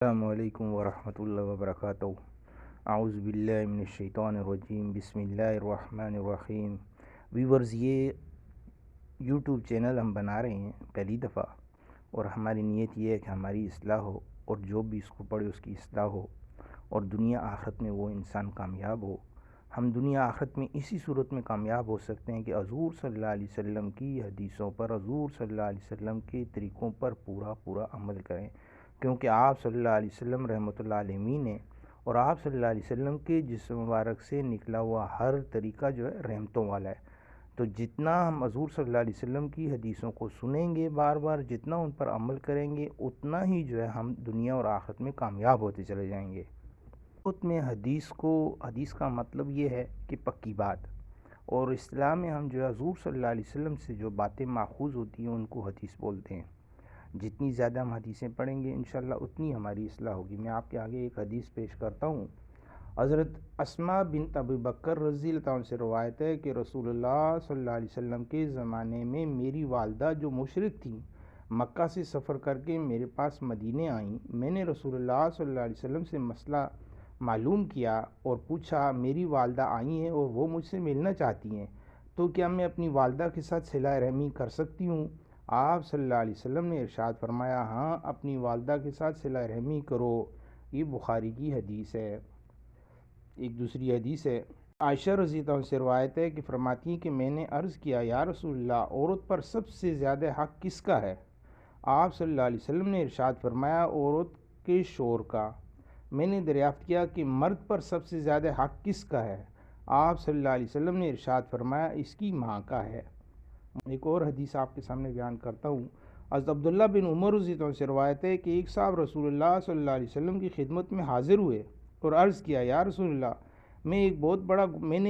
السلام علیکم ورحمۃ اللہ وبرکاتہ۔ اعوذ باللہ من الشیطان الرجیم، بسم اللہ الرحمن الرحیم۔ ویورز، یہ یوٹیوب چینل ہم بنا رہے ہیں پہلی دفعہ، اور ہماری نیت یہ ہے کہ ہماری اصلاح ہو، اور جو بھی اس کو پڑھے اس کی اصلاح ہو، اور دنیا آخرت میں وہ انسان کامیاب ہو۔ ہم دنیا آخرت میں اسی صورت میں کامیاب ہو سکتے ہیں کہ حضور صلی اللہ علیہ وسلم کی حدیثوں پر، حضور صلی اللہ علیہ وسلم کے طریقوں پر پورا عمل کریں، کیونکہ آپ صلی اللہ علیہ وسلم رحمۃ اللہ علیہ نے، اور آپ صلی اللہ علیہ وسلم کے جسم مبارک سے نکلا ہوا ہر طریقہ جو ہے رحمتوں والا ہے۔ تو جتنا ہم حضور صلی اللہ علیہ وسلم کی حدیثوں کو سنیں گے بار بار، جتنا ان پر عمل کریں گے، اتنا ہی جو ہے ہم دنیا اور آخرت میں کامیاب ہوتے چلے جائیں گے۔ خود میں حدیث کا مطلب یہ ہے کہ پکی بات، اور اسلام میں ہم جو ہے حضور صلی اللہ علیہ وسلم سے جو باتیں ماخوذ ہوتی ہیں ان کو حدیث بولتے ہیں۔ جتنی زیادہ ہم حدیثیں پڑھیں گے انشاءاللہ اتنی ہماری اصلاح ہوگی۔ میں آپ کے آگے ایک حدیث پیش کرتا ہوں۔ حضرت اسماء بنت ابی بکر رضی اللہ عنہ سے روایت ہے کہ رسول اللہ صلی اللہ علیہ وسلم کے زمانے میں میری والدہ جو مشرک تھیں، مکہ سے سفر کر کے میرے پاس مدینے آئیں۔ میں نے رسول اللہ صلی اللہ علیہ وسلم سے مسئلہ معلوم کیا اور پوچھا، میری والدہ آئی ہیں اور وہ مجھ سے ملنا چاہتی ہیں، تو کیا میں اپنی والدہ کے ساتھ صلہ رحمی کر سکتی ہوں؟ آپ صلی اللہ علیہ وسلم نے ارشاد فرمایا، ہاں، اپنی والدہ کے ساتھ صلہ رحمی کرو۔ یہ بخاری کی حدیث ہے۔ ایک دوسری حدیث ہے، عائشہ رضی اللہ عنہ سے روایت ہے کہ فرماتی ہیں کہ میں نے عرض کیا، یا رسول اللہ، عورت پر سب سے زیادہ حق کس کا ہے؟ آپ صلی اللہ علیہ وسلم نے ارشاد فرمایا، عورت کے شوہر کا۔ میں نے دریافت کیا کہ مرد پر سب سے زیادہ حق کس کا ہے؟ آپ صلی اللہ علیہ وسلم نے ارشاد فرمایا، اس کی ماں کا ہے۔ ایک اور حدیث آپ کے سامنے بیان کرتا ہوں۔ حضرت عبداللہ بن عمر رضی اللہ عنہ سے روایت ہے کہ ایک صاحب رسول اللہ صلی اللہ علیہ وسلم کی خدمت میں حاضر ہوئے اور عرض کیا، یا رسول اللہ، میں نے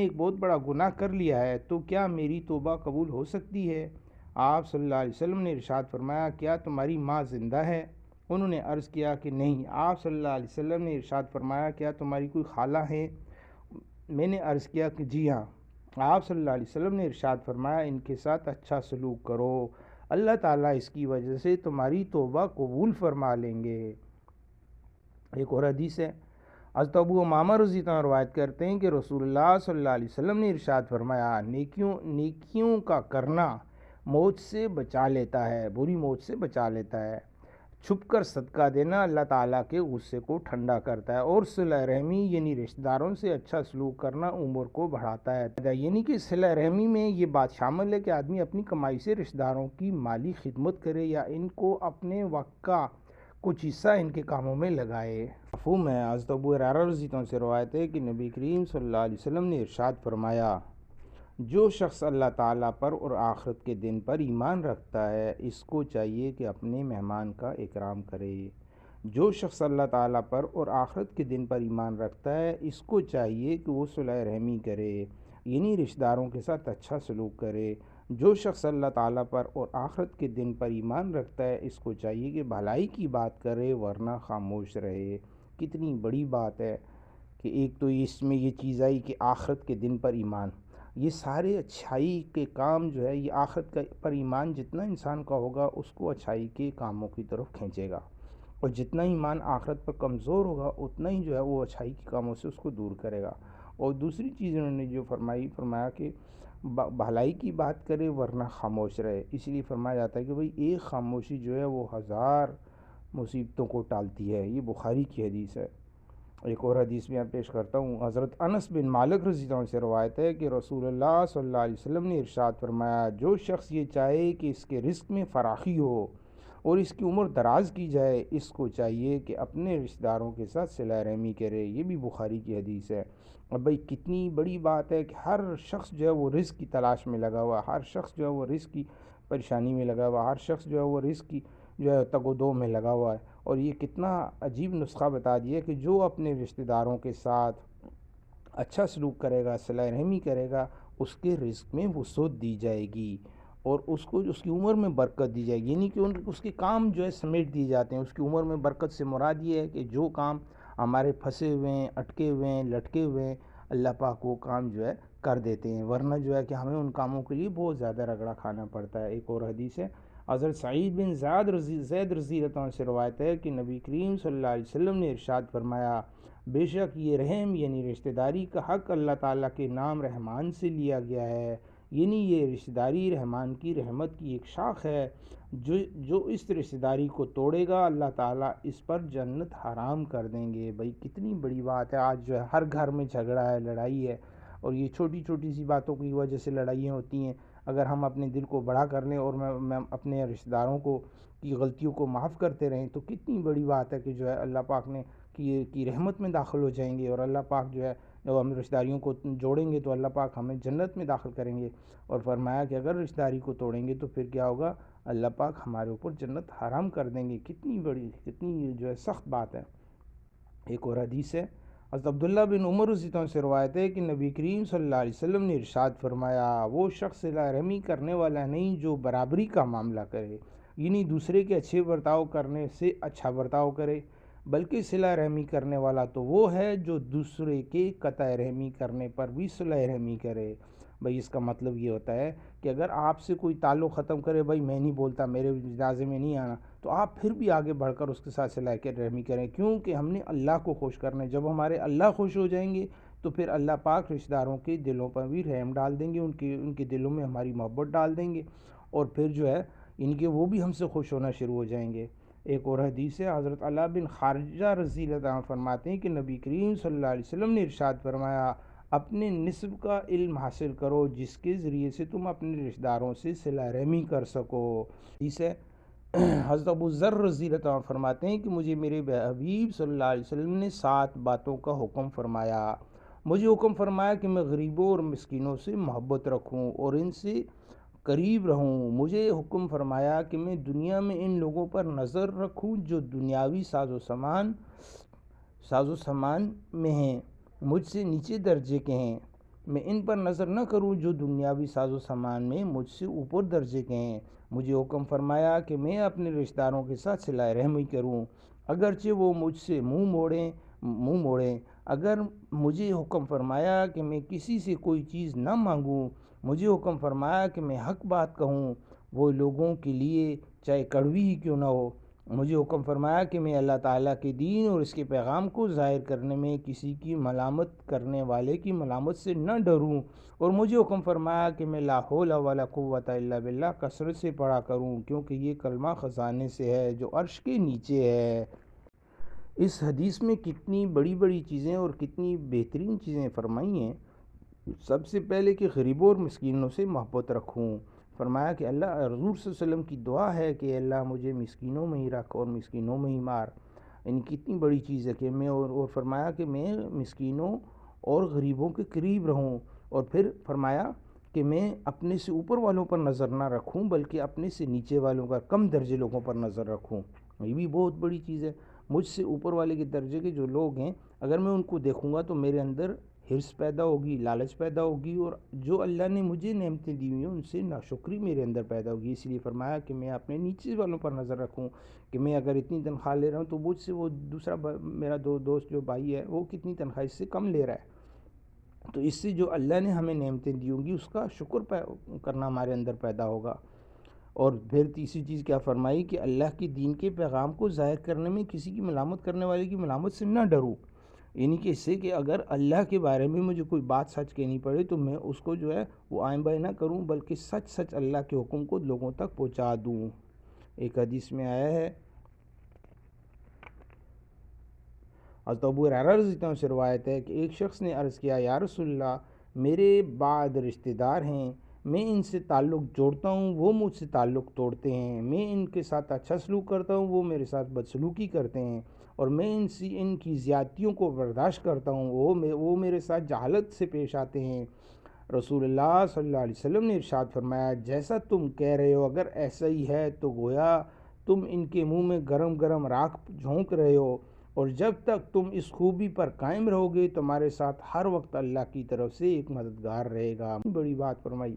ایک بہت بڑا گناہ کر لیا ہے، تو کیا میری توبہ قبول ہو سکتی ہے؟ آپ صلی اللہ علیہ وسلم نے ارشاد فرمایا، کیا تمہاری ماں زندہ ہے؟ انہوں نے عرض کیا کہ نہیں۔ آپ صلی اللہ علیہ وسلم نے ارشاد فرمایا، کیا تمہاری کوئی خالہ ہے؟ میں نے عرض کیا کہ جی ہاں۔ آپ صلی اللہ علیہ وسلم نے ارشاد فرمایا، ان کے ساتھ اچھا سلوک کرو، اللہ تعالیٰ اس کی وجہ سے تمہاری توبہ قبول فرما لیں گے۔ ایک اور حدیث ہے، حضرت ابو امامہ رضی اللہ عنہ روایت کرتے ہیں کہ رسول اللہ صلی اللہ علیہ وسلم نے ارشاد فرمایا، نیکیوں کا کرنا موت سے بچا لیتا ہے، بری موت سے بچا لیتا ہے۔ چھپ کر صدقہ دینا اللہ تعالیٰ کے غصے کو ٹھنڈا کرتا ہے، اور صلہ رحمی یعنی رشتہ داروں سے اچھا سلوک کرنا عمر کو بڑھاتا ہے۔ یعنی کہ صلہ رحمی میں یہ بات شامل ہے کہ آدمی اپنی کمائی سے رشتہ داروں کی مالی خدمت کرے، یا ان کو اپنے وقت کا کچھ حصہ ان کے کاموں میں لگائے۔ مفہوم ہے۔ حضرت ابو ہریرہ رضی اللہ عنہ سے روایت ہے کہ نبی کریم صلی اللہ علیہ وسلم نے ارشاد فرمایا، جو شخص اللہ تعالیٰ پر اور آخرت کے دن پر ایمان رکھتا ہے، اس کو چاہیے کہ اپنے مہمان کا اکرام کرے۔ جو شخص اللہ تعالیٰ پر اور آخرت کے دن پر ایمان رکھتا ہے، اس کو چاہیے کہ وہ صلہ رحمی کرے، یعنی رشتہ داروں کے ساتھ اچھا سلوک کرے۔ جو شخص اللہ تعالیٰ پر اور آخرت کے دن پر ایمان رکھتا ہے، اس کو چاہیے کہ بھلائی کی بات کرے ورنہ خاموش رہے۔ کتنی بڑی بات ہے کہ ایک تو اس میں یہ چیز آئی کہ آخرت کے دن پر ایمان، یہ سارے اچھائی کے کام جو ہے، یہ آخرت پر ایمان جتنا انسان کا ہوگا اس کو اچھائی کے کاموں کی طرف کھینچے گا، اور جتنا ایمان آخرت پر کمزور ہوگا اتنا ہی جو ہے وہ اچھائی کے کاموں سے اس کو دور کرے گا۔ اور دوسری چیز انہوں نے جو فرمایا کہ بھلائی کی بات کرے ورنہ خاموش رہے۔ اس لیے فرمایا جاتا ہے کہ بھئی ایک خاموشی جو ہے وہ 1000 مصیبتوں کو ٹالتی ہے۔ یہ بخاری کی حدیث ہے۔ ایک اور حدیث میں پیش کرتا ہوں۔ حضرت انس بن مالک رضی اللہ عنہ سے روایت ہے کہ رسول اللہ صلی اللہ علیہ وسلم نے ارشاد فرمایا، جو شخص یہ چاہے کہ اس کے رزق میں فراخی ہو اور اس کی عمر دراز کی جائے، اس کو چاہیے کہ اپنے رشتہ داروں کے ساتھ صلہ رحمی کرے۔ یہ بھی بخاری کی حدیث ہے۔ اب بھئی کتنی بڑی بات ہے کہ ہر شخص جو ہے وہ رزق کی تلاش میں لگا ہوا، ہر شخص جو ہے وہ رزق کی پریشانی میں لگا ہوا، ہر شخص جو ہے وہ رزق کی جو ہے تگ و دو میں لگا ہوا ہے۔ اور یہ کتنا عجیب نسخہ بتا دیا کہ جو اپنے رشتہ داروں کے ساتھ اچھا سلوک کرے گا، صلہ رحمی کرے گا، اس کے رزق میں وسعت دی جائے گی، اور اس کو اس کی عمر میں برکت دی جائے گی، یعنی کہ اس کے کام جو ہے سمیٹ دیے جاتے ہیں۔ اس کی عمر میں برکت سے مراد یہ ہے کہ جو کام ہمارے پھنسے ہوئے ہیں، اٹکے ہوئے ہیں، لٹکے ہوئے ہیں، اللہ پاک وہ کام جو ہے کر دیتے ہیں، ورنہ جو ہے کہ ہمیں ان کاموں کے لیے بہت زیادہ رگڑا کھانا پڑتا ہے۔ ایک اور حدیث ہے، حضرت سعید بن زید رضی اللہ عنہ سے روایت ہے کہ نبی کریم صلی اللہ علیہ وسلم نے ارشاد فرمایا، بے شک یہ رحم یعنی رشتہ داری کا حق اللہ تعالیٰ کے نام رحمان سے لیا گیا ہے، یعنی یہ رشتہ داری رحمان کی رحمت کی ایک شاخ ہے، جو اس رشتہ داری کو توڑے گا اللہ تعالیٰ اس پر جنت حرام کر دیں گے۔ بھائی کتنی بڑی بات ہے، آج جو ہے ہر گھر میں جھگڑا ہے، لڑائی ہے، اور یہ چھوٹی چھوٹی سی باتوں کی وجہ سے لڑائیاں ہوتی ہیں۔ اگر ہم اپنے دل کو بڑا کر لیں اور میں اپنے رشتہ داروں کی غلطیوں کو معاف کرتے رہیں تو کتنی بڑی بات ہے کہ جو ہے اللہ پاک نے کی رحمت میں داخل ہو جائیں گے، اور اللہ پاک جو ہے جب ہم رشتہ داریوں کو جوڑیں گے تو اللہ پاک ہمیں جنت میں داخل کریں گے۔ اور فرمایا کہ اگر رشتہ داری کو توڑیں گے تو پھر کیا ہوگا، اللہ پاک ہمارے اوپر جنت حرام کر دیں گے۔ کتنی جو ہے سخت بات ہے۔ ایک اور حدیث ہے، حضرت عبداللہ بن عمر رضی اللہ عنہ سے روایت ہے کہ نبی کریم صلی اللہ علیہ وسلم نے ارشاد فرمایا، وہ شخص صلہ رحمی کرنے والا نہیں جو برابری کا معاملہ کرے، یعنی دوسرے کے اچھے برتاؤ کرنے سے اچھا برتاؤ کرے، بلکہ صلہ رحمی کرنے والا تو وہ ہے جو دوسرے کے قطع رحمی کرنے پر بھی صلہ رحمی کرے۔ بھائی اس کا مطلب یہ ہوتا ہے کہ اگر آپ سے کوئی تعلق ختم کرے، بھائی میں نہیں بولتا، میرے جنازے میں نہیں آنا، تو آپ پھر بھی آگے بڑھ کر اس کے ساتھ صلہ رحمی کریں، کیونکہ ہم نے اللہ کو خوش کرنا ہے۔ جب ہمارے اللہ خوش ہو جائیں گے تو پھر اللہ پاک رشتہ داروں کے دلوں پر بھی رحم ڈال دیں گے، ان کے دلوں میں ہماری محبت ڈال دیں گے، اور پھر جو ہے وہ بھی ہم سے خوش ہونا شروع ہو جائیں گے۔ ایک اور حدیث ہے، حضرت علاء بن خارجہ رضی اللہ عنہ فرماتے ہیں کہ نبی کریم صلی اللہ علیہ وسلم نے ارشاد فرمایا، اپنے نسب کا علم حاصل کرو جس کے ذریعے سے تم اپنے رشتہ داروں سے صلہ رحمی کر سکو۔ حدیث ہے، حضرت ابو ذر رضی اللہ عنہ فرماتے ہیں کہ مجھے میرے حبیب صلی اللہ علیہ وسلم نے 7 باتوں کا حکم فرمایا۔ مجھے حکم فرمایا کہ میں غریبوں اور مسکینوں سے محبت رکھوں اور ان سے قریب رہوں۔ مجھے حکم فرمایا کہ میں دنیا میں ان لوگوں پر نظر رکھوں جو دنیاوی ساز و سامان میں ہیں، مجھ سے نیچے درجے کے ہیں، میں ان پر نظر نہ کروں جو دنیاوی ساز و سامان میں مجھ سے اوپر درجے کے ہیں۔ مجھے حکم فرمایا کہ میں اپنے رشتہ داروں کے ساتھ صلہ رحمی کروں اگرچہ وہ مجھ سے منہ موڑیں۔ اگر مجھے حکم فرمایا کہ میں کسی سے کوئی چیز نہ مانگوں، مجھے حکم فرمایا کہ میں حق بات کہوں وہ لوگوں کے لیے چاہے کڑوی ہی کیوں نہ ہو، مجھے حکم فرمایا کہ میں اللہ تعالیٰ کے دین اور اس کے پیغام کو ظاہر کرنے میں کسی کی ملامت کرنے والے کی ملامت سے نہ ڈروں، اور مجھے حکم فرمایا کہ میں لا حول ولا قوت الا باللہ کثرت سے پڑھا کروں، کیونکہ یہ کلمہ خزانے سے ہے جو عرش کے نیچے ہے۔ اس حدیث میں کتنی بڑی بڑی چیزیں اور کتنی بہترین چیزیں فرمائی ہیں۔ سب سے پہلے کہ غریبوں اور مسکینوں سے محبت رکھوں، فرمایا کہ اللہ حضور صلی اللہ علیہ وسلم کی دعا ہے کہ اللہ مجھے مسکینوں میں ہی رکھ اور مسکینوں میں ہی مار، یعنی کتنی بڑی چیز ہے کہ میں اور فرمایا کہ میں مسکینوں اور غریبوں کے قریب رہوں، اور پھر فرمایا کہ میں اپنے سے اوپر والوں پر نظر نہ رکھوں بلکہ اپنے سے نیچے والوں کا کم درجے لوگوں پر نظر رکھوں۔ یہ بھی بہت بڑی چیز ہے۔ مجھ سے اوپر والے کے درجے کے جو لوگ ہیں اگر میں ان کو دیکھوں گا تو میرے اندر حرص پیدا ہوگی، لالچ پیدا ہوگی، اور جو اللہ نے مجھے نعمتیں دی ہوئی ہیں ان سے ناشکری میرے اندر پیدا ہوگی۔ اس لیے فرمایا کہ میں اپنے نیچے والوں پر نظر رکھوں کہ میں اگر اتنی تنخواہ لے رہا ہوں تو مجھ سے وہ دوسرا میرا دوست جو بھائی ہے وہ کتنی تنخواہ اس سے کم لے رہا ہے، تو اس سے جو اللہ نے ہمیں نعمتیں دی ہوں گی اس کا شکر کرنا ہمارے اندر پیدا ہوگا۔ اور پھر تیسری چیز کیا فرمائی کہ اللہ کے دین کے پیغام کو ظاہر کرنے میں کسی کی ملامت کرنے والے کی ملامت سے نہ ڈروں، یعنی کہ اس سے کہ اگر اللہ کے بارے میں مجھے کوئی بات سچ کہنی پڑے تو میں اس کو جو ہے وہ آئیں بائیں نہ کروں بلکہ سچ اللہ کے حکم کو لوگوں تک پہنچا دوں۔ ایک حدیث میں آیا ہے، حضرت ابو ہریرہ رضی اللہ عنہ سے روایت ہے کہ ایک شخص نے عرض کیا، یا رسول اللہ، میرے بعد رشتہ دار ہیں، میں ان سے تعلق جوڑتا ہوں، وہ مجھ سے تعلق توڑتے ہیں، میں ان کے ساتھ اچھا سلوک کرتا ہوں، وہ میرے ساتھ بدسلوکی کرتے ہیں، اور میں ان کی زیادتیوں کو برداشت کرتا ہوں، وہ میرے ساتھ جہالت سے پیش آتے ہیں۔ رسول اللہ صلی اللہ علیہ وسلم نے ارشاد فرمایا، جیسا تم کہہ رہے ہو اگر ایسا ہی ہے تو گویا تم ان کے منہ میں گرم گرم راکھ جھونک رہے ہو، اور جب تک تم اس خوبی پر قائم رہو گے تمہارے ساتھ ہر وقت اللہ کی طرف سے ایک مددگار رہے گا۔ بڑی بات فرمائی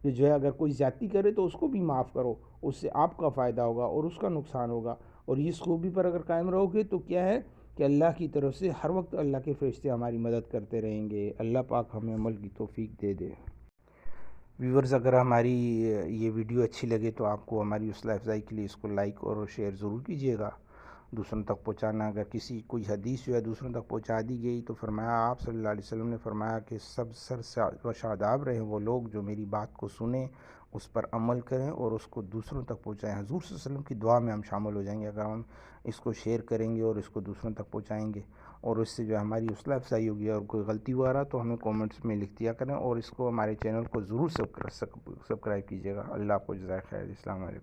کہ جو ہے اگر کوئی زیادتی کرے تو اس کو بھی معاف کرو، اس سے آپ کا فائدہ ہوگا اور اس کا نقصان ہوگا، اور اس خوبی پر اگر قائم رہو گے تو کیا ہے کہ اللہ کی طرف سے ہر وقت اللہ کے فرشتے ہماری مدد کرتے رہیں گے۔ اللہ پاک ہمیں عمل کی توفیق دے دے۔ ویورز، اگر ہماری یہ ویڈیو اچھی لگے تو آپ کو ہماری حوصلہ افزائی کے لیے اس کو لائک اور شیئر ضرور کیجیے گا، دوسروں تک پہنچانا۔ اگر کسی کوئی حدیث جو ہے دوسروں تک پہنچا دی گئی تو فرمایا، آپ صلی اللہ علیہ وسلم نے فرمایا کہ سب سر و شاداب رہیں وہ لوگ جو میری بات کو سنیں، اس پر عمل کریں اور اس کو دوسروں تک پہنچائیں۔ حضور صلی اللہ علیہ وسلم کی دعا میں ہم شامل ہو جائیں گے اگر ہم اس کو شیئر کریں گے اور اس کو دوسروں تک پہنچائیں گے، اور اس سے جو ہماری حوصلہ افزائی ہوگی۔ اور کوئی غلطی ہوا رہا تو ہمیں کومنٹس میں لکھ دیا کریں، اور اس کو ہمارے چینل کو ضرور سبسکرائب کیجیے گا۔ اللہ آپ کو جزائے خیر۔ السلام علیکم۔